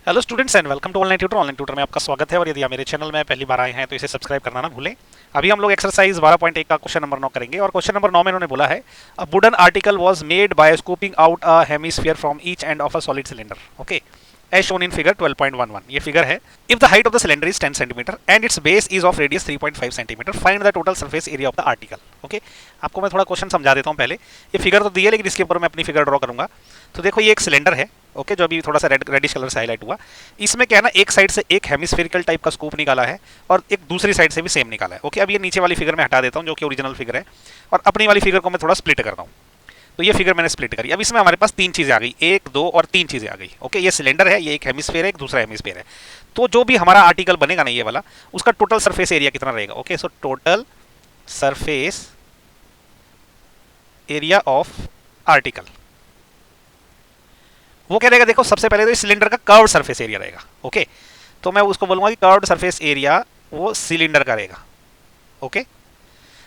Hello students and welcome to online tutor में आपका स्वागत है। और यदि आप मेरे चैनल में पहली बार आए हैं तो इसे सब्सक्राइब करना ना भूलें। अभी हम लोग एक्सरसाइज 12.1 का क्वेश्चन नंबर 9 करेंगे और क्वेश्चन नंबर 9 में इन्होंने बोला है a wooden article was made by scooping out a hemisphere from each end of a solid cylinder. Okay, as shown in figure 12.11 ये फिगर है। if the height of the cylinder is 10 cm and its base is of radius 3.5 cm find the total surface area of the article। Okay, आपको मैं थोड़ा question समझा देता हूँ। पहले ये फिगर तो दी है लेकिन इसके ऊपर मैं अपनी फिगर ड्रॉ करूंगा। तो देखो ये एक सिलेंडर है, ओके, जो अभी थोड़ा सा रेडिश कलर से हाईलाइट हुआ। इसमें क्या है ना, एक साइड से एक हेमिस्फेरिकल टाइप का स्कूप निकाला है और एक दूसरी साइड से भी सेम निकाला है। ओके, अब ये नीचे वाली फिगर में हटा देता हूँ जो कि ओरिजिनल फिगर है और अपनी वाली फिगर को मैं थोड़ा स्प्लिट करता हूँ। तो ये फिगर मैंने स्प्लिट करी। अब इसमें हमारे पास तीन चीजें आ गई, एक दो और तीन चीजें आ गई। ओके, ये सिलेंडर है, ये एक हेमिस्फीयर है, एक दूसरा हेमिस्फीयर है। तो जो भी हमारा आर्टिकल बनेगा ना ये वाला, उसका टोटल सरफेस एरिया कितना रहेगा। Okay, so total surface area of article वो क्या रहेगा। देखो सबसे पहले तो इस सिलेंडर का कर्व्ड सरफेस एरिया रहेगा। ओके, तो मैं उसको बोलूंगा कि कर्व्ड सरफेस एरिया वो सिलेंडर का रहेगा। ओके,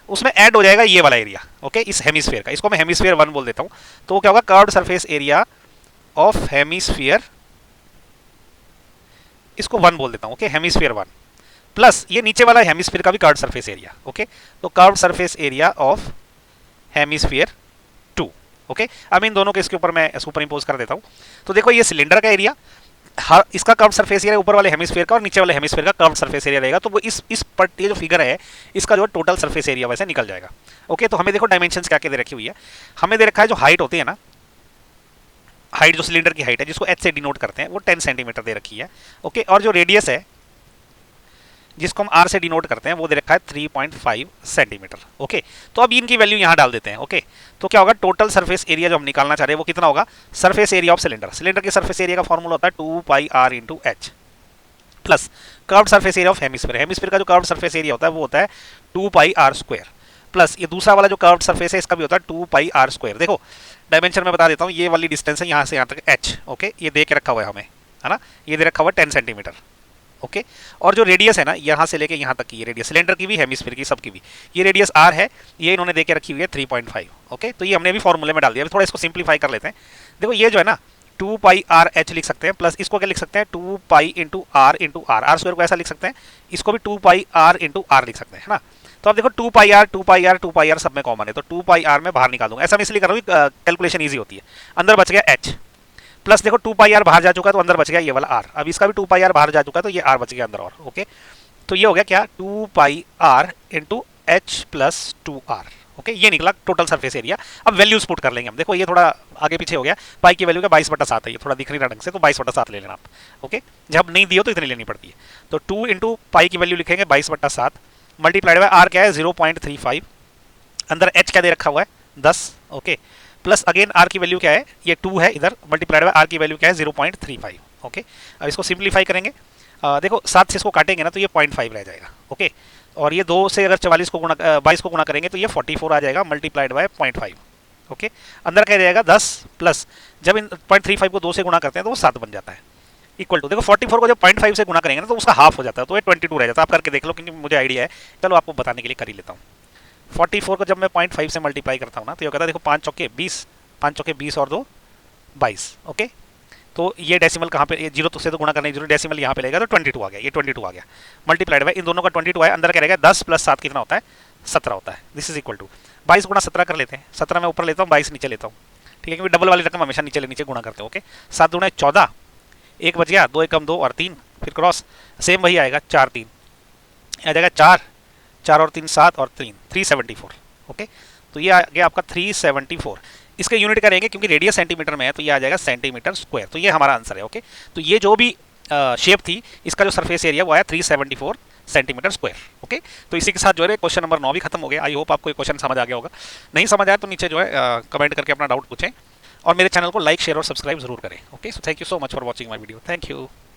उसमें ऐड हो जाएगा ये वाला एरिया। ओके, इस हेमिस्फीयर का, इसको मैं हेमिस्फीयर 1 बोल देता हूं। तो वो क्या होगा, curved surface area of hemisphere, इसको 1 बोल देता हूं। ओके, हेमिस्फीयर 1 प्लस ये नीचे वाला हेमिस्फीयर का भी कर्व्ड सरफेस एरिया। ओके, तो curved surface area of hemisphere 2। Okay, अब इन दोनों के इसके ऊपर मैं सुपर इंपोज कर देता हूं। तो देखो ये सिलेंडर का एरिया, इसका कर्व सरफेस एरिया ऊपर वाले हेमिस्फीयर का और नीचे वाले हेमिस्फीयर का कर्व सरफेस एरिया रहेगा। तो वो इस ये जो फिगर है इसका जो टोटल सरफेस एरिया वैसे निकल जाएगा। ओके, तो हमें देखो डायमेंशंस क्या क्या दे रखी हुई है। हमें दे रखा है जो हाइट होती है ना, हाइट जो सिलेंडर की हाइट है जिसको एच से डिनोट करते हैं वो 10 सेंटीमीटर दे रखी है। ओके, और जो रेडियस है जिसको हम आर से डिनोट करते हैं वो दे रखा है 3.5 सेंटीमीटर। ओके, तो अब इनकी वैल्यू यहाँ डाल देते हैं। ओके, तो क्या होगा, टोटल सरफेस एरिया जो हम निकालना चाह रहे हैं वो कितना होगा, surface area of cylinder. Cylinder के सरफेस एरिया का फॉर्मूला होता है 2πr into H plus curved surface area of hemisphere. Hemisphere का जो कर्व्ड सरफेस एरिया होता है वो होता है 2πr स्क्वायर प्लस ये दूसरा वाला जो कर्व्ड सरफेस है इसका भी होता है 2πr स्क्वायर। देखो डायमेंशन में बता देता हूँ, ये वाली डिस्टेंस है यहाँ से यहाँ तक h। ओके, ये दे के रखा हुआ है हमें, है ना, ये दे रखा हुआ है 10 सेंटीमीटर। ओके, और जो रेडियस है ना यहाँ से लेके यहाँ तक की, ये रेडियस सिलेंडर की भी हेमिस्फीयर की सबकी भी, ये रेडियस r है, ये इन्होंने देके रखी हुई है 3.5। ओके, तो ये हमने भी फॉर्मूले में डाल दिया। थोड़ा इसको सिंप्लीफाई कर लेते हैं। देखो ये जो है ना 2πrh लिख सकते हैं प्लस इसको क्या लिख सकते हैं 2π इंटू आर आर स्क्वायर को ऐसा लिख सकते हैं, इसको भी 2πr इंटू आर लिख सकते हैं, है ना। तो अब देखो 2πr सब में कॉमन है तो 2πr में बाहर निकाल दूंगा। ऐसा मैं इसलिए कर रहा हूँ कैलकुलेशन ईजी होती है। अंदर बच गया h प्लस देखो 2πr बाहर जा चुका है तो अंदर बच गया ये वाला r। अब इसका भी 2πr बाहर जा चुका है तो ये r बच गया अंदर और। ओके, तो ये हो गया क्या 2πr into H plus 2r। Okay, ये निकला टोटल सरफेस एरिया। अब वैल्यूज पुट कर लेंगे हम। देखो ये थोड़ा आगे पीछे हो गया, पाई की वैल्यू का 22/7 है, ये थोड़ा दिख नहीं रहा ढंग से तो 22/7 ले लेना आप। ओके, जब नहीं दियो तो इतनी लेनी पड़ती है। तो 2 इंटू पाई की वैल्यू लिखेंगे 22/7 मल्टीप्लाइड बाय आर क्या है 0.35, अंदर एच क्या दे रखा हुआ है 10। ओके, प्लस अगेन आर की वैल्यू क्या है, ये 2 है इधर, मल्टीप्लाइड बाय आर की वैल्यू क्या है 0.35। ओके, अब इसको सिंप्लीफाई करेंगे। देखो 7 से इसको काटेंगे ना तो ये 0.5 रह जाएगा। ओके, और ये 2 से अगर 44 को गुणा 22 को गुणा करेंगे तो ये 44 आ जाएगा मल्टीप्लाइड बाय 0.5। ओके, अंदर क्या जाएगा 10 प्लस जब इन 0.35 को 2 से गुणा करते हैं तो वो 7 बन जाता है इक्वल टू, देखो 44 को जब 0.5 से गुणा करेंगे ना तो उसका हाफ हो जाता है तो ये 22 रह जाता है। आप करके देख लो क्योंकि मुझे आइडिया है, चलो आपको बताने के लिए कर ही लेता हूँ। 44 को जब मैं 0.5 से मल्टीप्लाई करता हूँ ना तो ये कहता है देखो 5 चौके 20, 5 चौके 20 और 2 22। ओके, तो ये डेसिमल कहाँ पे, ये जीरो से तो गुणा करने की जरूरत, डेसिमल यहाँ पे लेगा तो 22 आ गया, ये 22 आ गया मल्टीप्लाइड बाय इन दोनों का 22 आया, अंदर क्या रहेगा 10 प्लस 7 कितना होता है 17 होता है। दिस इज इक्वल टू 22 गुणा 17 कर लेते हैं, 17 मैं ऊपर लेता हूँ 22 नीचे लेता हूँ। ठीक है, क्योंकि डबल वाली रकम हमेशा नीचे नीचे गुणा करते हैं। ओके, 7 दूना 14, 1 बच गया, 2 एकम 2 और 3 फिर क्रॉस सेम वही आएगा 4 3 आ जाएगा 4 और 3 7 और 3 374। ओके, तो ये आ गया आपका 374। इसके यूनिट करेंगे क्योंकि रेडियस सेंटीमीटर में है तो ये आ जाएगा सेंटीमीटर स्क्वायर। तो ये हमारा आंसर है। ओके, तो ये जो भी शेप थी इसका जो सरफेस एरिया वो आया 374 सेंटीमीटर स्क्वायर। ओके, तो इसी के साथ जो है क्वेश्चन नंबर 9 भी खत्म हो गया। आई होप आपको ये क्वेश्चन समझ आ गया होगा। नहीं समझ आया तो नीचे जो है कमेंट करके अपना डाउट पूछें और मेरे चैनल को लाइक शेयर और सब्सक्राइब जरूर करें। Okay, so thank you so much for watching my video. Thank you.